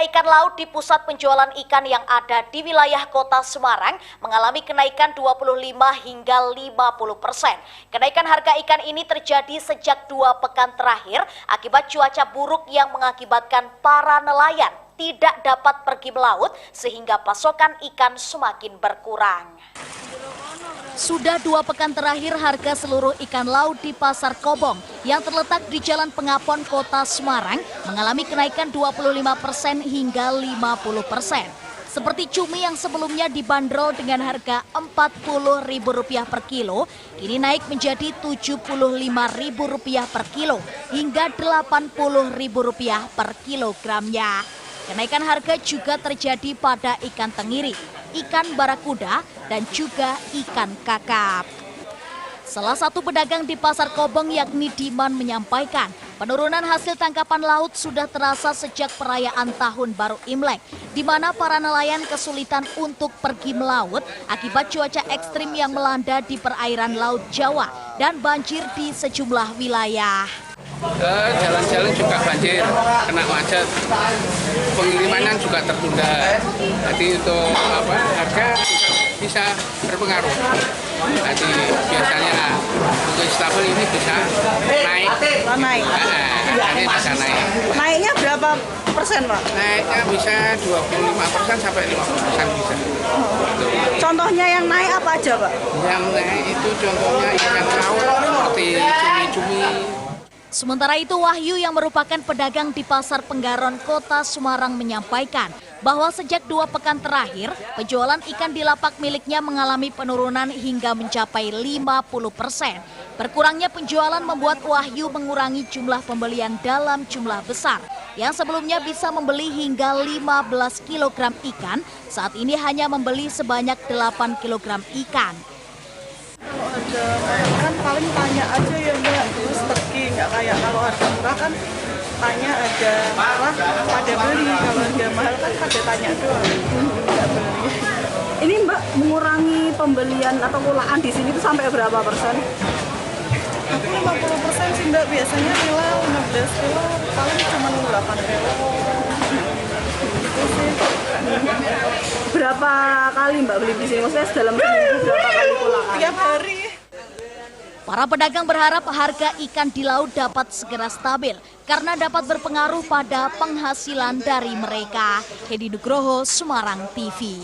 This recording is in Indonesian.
ikan laut di pusat penjualan ikan yang ada di wilayah Kota Semarang mengalami kenaikan 25 hingga 50%. Kenaikan harga ikan ini terjadi sejak 2 pekan terakhir akibat cuaca buruk yang mengakibatkan para nelayan tidak dapat pergi melaut sehingga pasokan ikan semakin berkurang. Sudah 2 pekan terakhir harga seluruh ikan laut di Pasar Kobong yang terletak di Jalan Pengapon Kota Semarang mengalami kenaikan 25% hingga 50%. Seperti cumi yang sebelumnya dibanderol dengan harga Rp40.000 per kilo, kini naik menjadi Rp75.000 per kilo hingga Rp80.000 per kilogramnya. Kenaikan harga juga terjadi pada ikan tenggiri, ikan barakuda, dan juga ikan kakap. Salah satu pedagang di Pasar Kobong yakni Diman menyampaikan, penurunan hasil tangkapan laut sudah terasa sejak perayaan Tahun Baru Imlek, di mana para nelayan kesulitan untuk pergi melaut akibat cuaca ekstrim yang melanda di perairan Laut Jawa dan banjir di sejumlah wilayah. Jalan-jalan juga banjir, kena macet, pengiriman juga tertunda. Jadi untuk harga bisa berpengaruh. Jadi biasanya untuk stabil ini bisa naik. Ini bisa naik. Naiknya berapa persen, Pak? Naiknya bisa 25% sampai 50% bisa. Contohnya yang naik apa aja, Pak? Yang naik itu contohnya ikan laut seperti cumi-cumi. Sementara itu Wahyu yang merupakan pedagang di Pasar Penggaron Kota Semarang menyampaikan bahwa sejak 2 pekan terakhir penjualan ikan di lapak miliknya mengalami penurunan hingga mencapai 50%. Berkurangnya penjualan membuat Wahyu mengurangi jumlah pembelian dalam jumlah besar. Yang sebelumnya bisa membeli hingga 15 kg ikan, saat ini hanya membeli sebanyak 8 kg ikan. Kalau harga kan paling tanya aja ya Mbak, terus pergi, nggak kayak kalau harga murah kan tanya ada murah pada beli, kalau harga mahal kan pada tanya doang, nggak beli. Ini Mbak mengurangi pembelian atau kulaan di sini tuh sampai berapa persen? Aku 50% sih Mbak, biasanya kilo 15 kilo, paling cuma 8 kilo. Gitu sih. Berapa kali Mbak beli di sini? Maksudnya dalam seminggu berapa kali kulaan? Tiap hari. Para pedagang berharap harga ikan di laut dapat segera stabil karena dapat berpengaruh pada penghasilan dari mereka. Hedi Nugroho, Semarang TV.